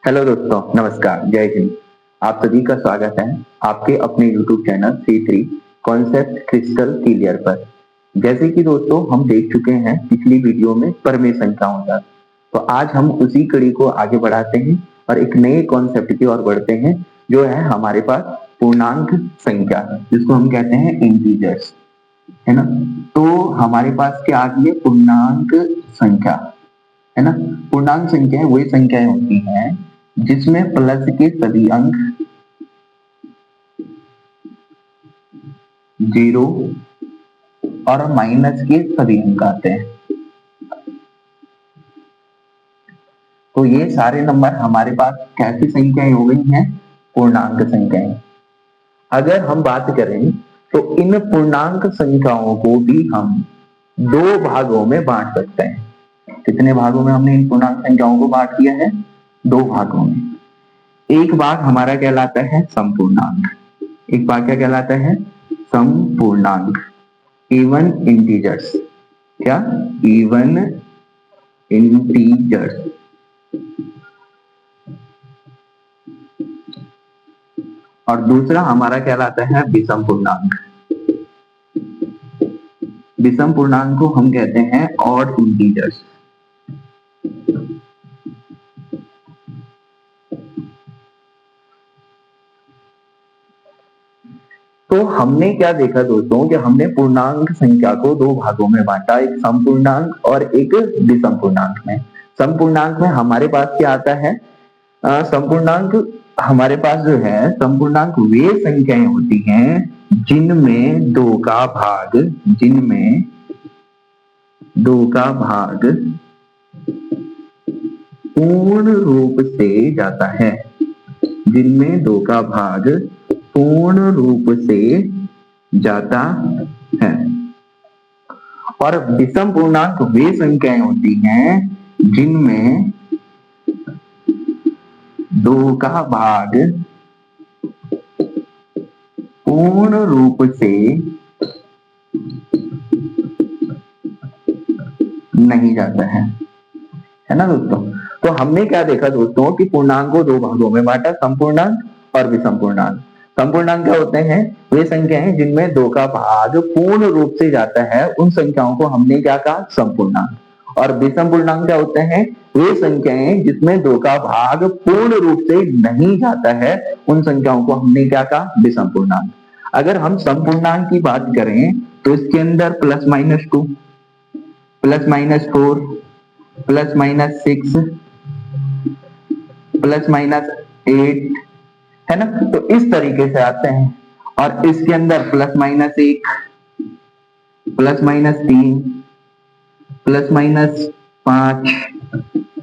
Hello दोस्तों, नमस्कार, जय हिंद। आप सभी का स्वागत है आपके अपने YouTube channel C3 concept crystal clear पर। जैसे कि दोस्तों हम देख चुके हैं पिछली वीडियो में परमेय संख्याओं का, तो आज हम उसी कड़ी को आगे बढ़ाते हैं और एक नए कॉन्सेप्ट की ओर बढ़ते हैं जो है हमारे पास पूर्णांक संख्या, जिसको हम कहते हैं इंटीजर्स, है ना। तो हमारे पास क्या आ गई है? पूर्णांक संख्या, है ना। पूर्णांक संख्याएं वही संख्याएं होती हैं जिसमें प्लस के सभी अंक, जीरो और माइनस के सभी अंक आते हैं। तो ये सारे नंबर हमारे पास कैसी संख्याएं हो गई हैं? पूर्णांक संख्याएं। अगर हम बात करें तो इन पूर्णांक संख्याओं को भी हम दो भागों में बांट सकते हैं। कितने भागों में हमने इन पूर्णांक संख्याओं को बांट दिया है? दो भागों में। एक भाग हमारा कहलाता है समपूर्णांक, एक भाग क्या कहलाता है? समपूर्णांक, इवन इंटीजर्स। क्या? Even integers. और दूसरा हमारा कहलाता है विषम पूर्णांक। विषम पूर्णांक को हम कहते हैं ऑड इंटीजर्स। तो हमने क्या देखा दोस्तों कि हमने पूर्णांक संख्या को दो भागों में बांटा, एक समपूर्णांक और एक विषम पूर्णांक में। समपूर्णांक में हमारे पास क्या आता है? समपूर्णांक हमारे पास जो है, समपूर्णांक वे संख्याएं होती हैं जिनमें दो का भाग, जिनमें दो का भाग पूर्ण रूप से जाता है, जिनमें दो का भाग पूर्ण रूप से जाता है। और विषम पूर्णांक वे संख्याएं होती हैं जिनमें दो का भाग पूर्ण रूप से नहीं जाता है ना दोस्तों। तो हमने क्या देखा दोस्तों कि पूर्णांक को दो भागों में बांटा, समपूर्णांक और विषम पूर्णांक। समपूर्णांक क्या होते हैं? वे संख्याएं जिनमें दो का भाग पूर्ण रूप से जाता है, उन संख्याओं को हमने क्या कहा? समपूर्णांक। और विषम पूर्णांक क्या होते हैं? वे संख्याएं जिसमें दो का भाग पूर्ण रूप से नहीं जाता है, उन संख्याओं को हमने क्या कहा? विषम पूर्णांक। अगर हम समपूर्णांक की बात करें तो इसके अंदर plus minus 2, plus minus 4, plus minus 6, plus minus 8, है ना। तो इस तरीके से आते हैं। और इसके अंदर plus minus 1, plus minus 3, plus minus 5,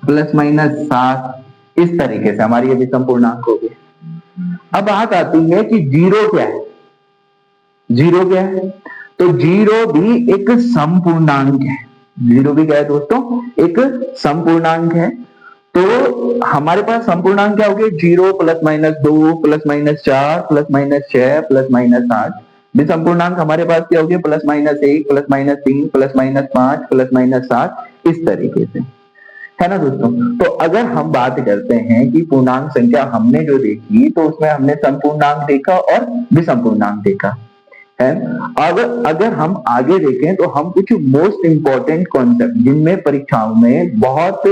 plus minus 7, इस तरीके से हमारी ये विषम पूर्णांक हो गए। अब बात आती है कि जीरो क्या है? जीरो क्या है? तो जीरो भी एक समपूर्णांक है। जीरो भी क्या है दोस्तों? एक समपूर्णांक है। तो हमारे पास समपूर्णांक क्या हो गए? 0 plus minus 2, plus minus 4, plus minus 6, plus minus 8। विषम पूर्णांक हमारे पास क्या हो गया? Plus minus 1, plus minus 3, plus minus 5, plus minus 7, इस तरीके से, है ना दोस्तों। तो अगर हम बात करते हैं कि पूर्णांक संख्या हमने जो देखी, तो उसमें हमने समपूर्णांक देखा और विषम पूर्णांक देखा है। अगर हम आगे देखें तो हम कुछ मोस्ट इंपॉर्टेंट कॉन्सेप्ट, जिनमें परीक्षाओं में बहुत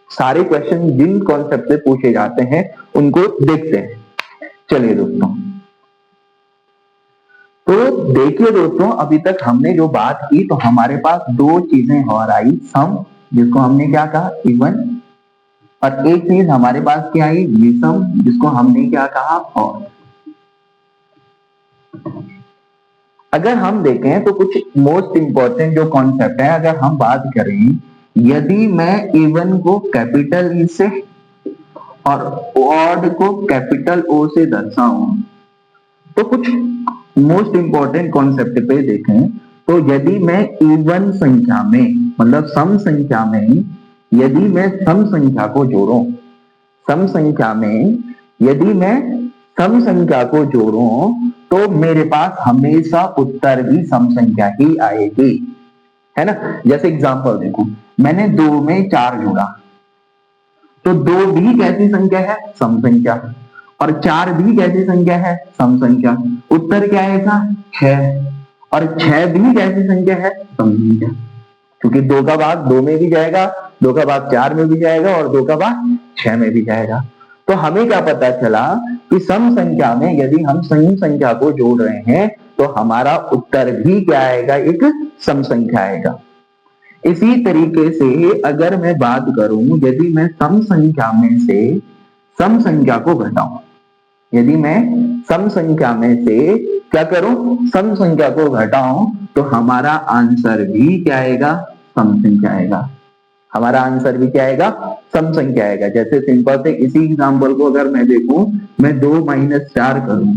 सारे क्वेश्चन जिन कॉन्सेप्ट से पूछे जाते हैं, उनको देखते हैं। चलिए दोस्तों, तो देखिए दोस्तों, अभी तक हमने जो बात की तो हमारे पास दो चीजें और आई, सम, जिसको हमने क्या कहा? इवन। और एक चीज हमारे पास क्या आई? विषम, जिसको हमने क्या कहा? ऑड। अगर हम देखें तो कुछ मोस्ट इंपॉर्टेंट जो कॉन्सेप्ट है, अगर हम बात करें, यदि मैं इवन को कैपिटल ई से और ऑड को कैपिटल ओ से दर्शाऊं, तो कुछ मोस्ट इंपॉर्टेंट कॉन्सेप्ट पे देखें तो यदि मैं इवन संख्या में, मतलब सम संख्या में, यदि मैं सम संख्या को जोड़ूं, सम संख्या में यदि मैं सम संख्या को जोड़ूं, तो मेरे पास हमेशा उत्तर भी सम संख्या ही आएगी, है ना। जैसे एग्जांपल देखो, मैंने 2 में 4 जोड़ा, तो 2 भी कैसी संख्या है? सम संख्या। और 4 भी कैसी संख्या है? सम संख्या। उत्तर क्या आएगा? 6। और 6 भी कैसी संख्या है? सम संख्या। क्योंकि 2 का भाग 2 में भी जाएगा, 2 का भाग 4 में भी जाएगा और 2 का भाग 6 में भी जाएगा। तो हमें क्या पता चला कि सम संख्या में यदि हम सम संख्या को जोड़ रहे हैं तो हमारा उत्तर भी क्या आएगा? एक सम संख्या आएगा। इसी तरीके से अगर मैं बात करूं, यदि मैं सम संख्या में से सम संख्या को घटाऊं, यदि मैं सम संख्या में से क्या करूं? सम संख्या को घटाऊं, तो हमारा आंसर भी क्या आएगा? सम संख्या आएगा। हमारा आंसर भी क्या आएगा? सम संख्या आएगा। जैसे सिंपल से इसी एग्जांपल को अगर मैं देखूं, मैं 2 - 4 करूं,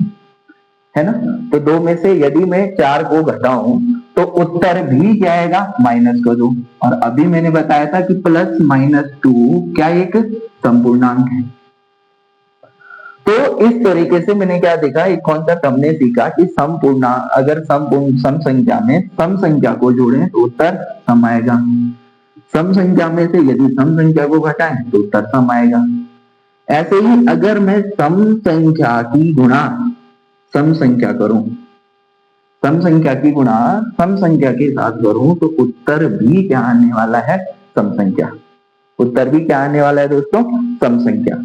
है ना, तो 2 में से यदि मैं 4 को घटाऊं तो उत्तर भी क्या आएगा? -2। और अभी मैंने बताया था कि +-2 क्या एक संपूर्णांक है। तो इस तरीके से मैंने क्या देखा, एक कॉन्सेप्ट हमने सीखा कि अगर सम संख्या में सम संख्या को जोड़ें तो उत्तर सम आएगा। सम संख्या में से यदि सम संख्या को घटाएं तो उत्तर सम आएगा। ऐसे ही अगर मैं सम संख्या की गुणा सम संख्या करूं, सम संख्या की गुणा सम संख्या के साथ करूं तो उत्तर भी क्या आने वाला है? सम संख्या। उत्तर भी क्या आने वाला है दोस्तों? सम संख्या,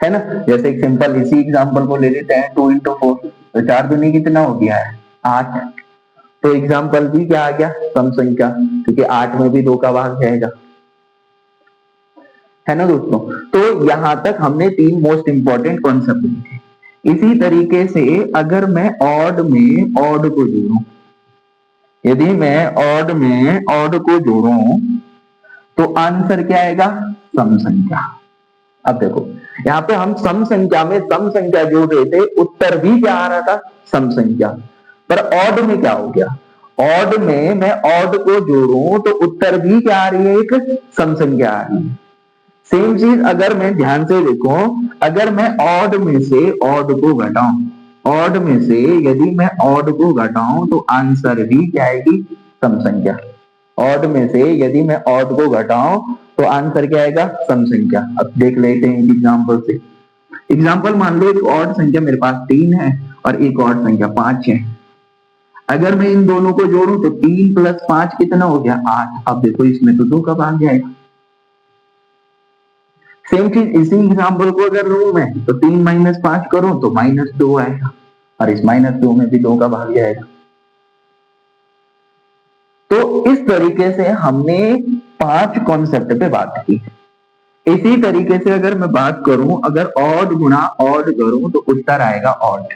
है ना। जैसे एक सिंपल इसी एग्जांपल को ले लेते हैं, 2 × 4, तो 4 दूनी कितना हो गया है? 8। तो एग्जांपल भी क्या आ गया? सम संख्या, क्योंकि 8 में भी 2 का भाग जाएगा, है ना दोस्तों। तो यहां तक हमने 3 मोस्ट इंपॉर्टेंट कॉन्सेप्ट देखे। इसी तरीके से अगर मैं ऑड में ऑड को जोड़ूं, यदि मैं ऑड में ऑड को जोड़ूं तो आंसर क्या आएगा? सम संख्या। अब देखो, यहाँ पे हम सम संख्या में सम संख्या जोड़ रहे थे, उत्तर भी क्या आ रहा था? सम संख्या। पर ऑड में क्या हो गया? ऑड में मैं ऑड को जोड़ूं तो उत्तर भी क्या आ रही है? एक सम संख्या आ रही है। सेम चीज अगर मैं ध्यान से देखो, अगर मैं ऑड में से ऑड को घटाऊं, ऑड में से यदि मैं ऑड को घटाऊं तो आंसर भी क्या आएगी? सम संख्या। ऑड में से यदि मैं ऑड को घटाऊं तो आंसर क्या आएगा? सम संख्या। अब देख लेते हैं एग्जांपल से। एग्जांपल मान लो एक ऑड संख्या मेरे पास 3 है और एक ऑड संख्या 5 है। अगर मैं इन दोनों को जोड़ूं तो 3 + 5 कितना हो गया? 8। अब देखो इसमें तो 2 का भाग जाएगा। सेम चीज इसी एग्जांपल को अगर लूं मैं तो 3 - 5 करूं तो -2 आएगा और इस -2 में भी 2 का भाग जाएगा। तो इस तरीके से हमने 5 कॉन्सेप्ट पे बात की। इसी तरीके से अगर मैं बात करूं, अगर ऑड गुणा ऑड करूं तो उत्तर आएगा ऑड।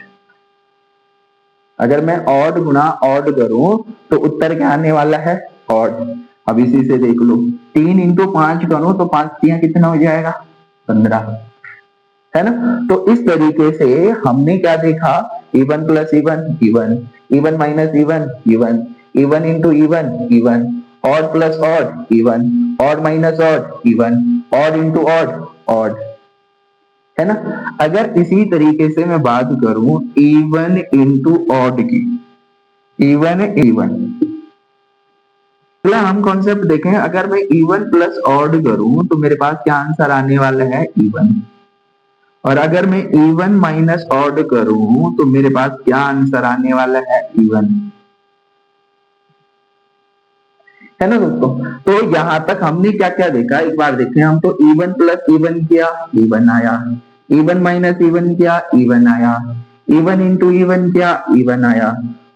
अगर मैं ऑड गुणा ऑड करूं तो उत्तर क्या आने वाला है? ऑड। अब इसी से देख लो, 3 × 5 करूं तो 5 3 कितना हो जाएगा? 15, है ना। तो इस तरीके से हमने क्या देखा? Even plus even even, even minus even even, even into even even, odd plus odd even, odd minus odd even, odd into odd odd, है ना। अगर इसी तरीके से मैं बात करूं इवन इंटू ऑड की, इवन इवन, हम कॉन्सेप्ट देखें, अगर मैं इवन प्लस ऑड करूं तो मेरे पास क्या आंसर आने वाला है? इवन। और अगर मैं इवन माइनस ऑड करूं तो मेरे पास क्या आंसर आने वाला है? इवन, है ना दोस्तों। तो यहां तक हमने क्या क्या देखा, एक बार देखें हम। तो इवन प्लस इवन किया, इवन आया। इवन माइनस इवन किया, इवन आया। इवन इंटू इवन किया, इवन आया।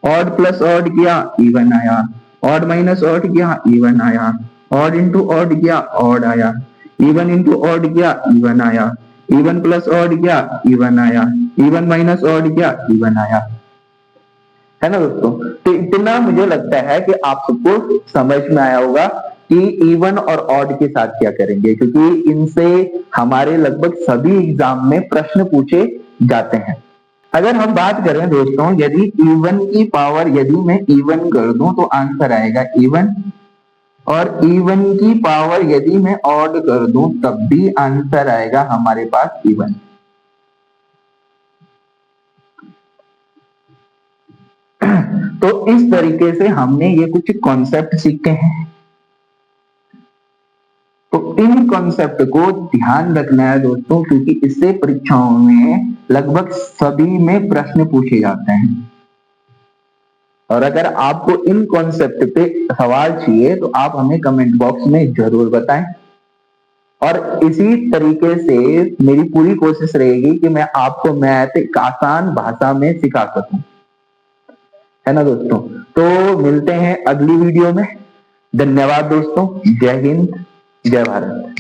ऑड प्लस ऑड किया, इवन आया। ऑड माइनस ऑड किया, इवन आया। ऑड इंटू ऑड किया, ऑड आया। इवन इंटू ऑड किया, इवन आया। इवन प्लस ऑड किया, इवन आया। इवन माइनस ऑड किया, इवन आया, है ना दोस्तों। तो इतना मुझे लगता है कि आप सबको समझ में आया होगा कि इवन और ऑड के साथ क्या करेंगे, क्योंकि इनसे हमारे लगभग सभी एग्जाम में प्रश्न पूछे जाते हैं। अगर हम बात करें दोस्तों, यदि इवन की पावर यदि मैं इवन कर दूं तो आंसर आएगा इवन, और इवन की पावर यदि मैं ऑड कर दूं तब भी आंसर आएगा हमारे पास इवन। तो इस तरीके से हमने ये कुछ कॉन्सेप्ट सीखे हैं। तो इन कॉन्सेप्ट को ध्यान रखना है दोस्तों, क्योंकि इससे परीक्षाओं में लगभग सभी में प्रश्न पूछे जाते हैं। और अगर आपको इन कॉन्सेप्ट पे सवाल चाहिए तो आप हमें कमेंट बॉक्स में जरूर बताएं। और इसी तरीके से मेरी पूरी कोशिश रहेगी कि मैं आपको मैथ एक आसान भाषा में सिखा सकूं, है ना दोस्तों। तो मिलते हैं अगली वीडियो में। धन्यवाद दोस्तों। जय हिंद, जय भारत।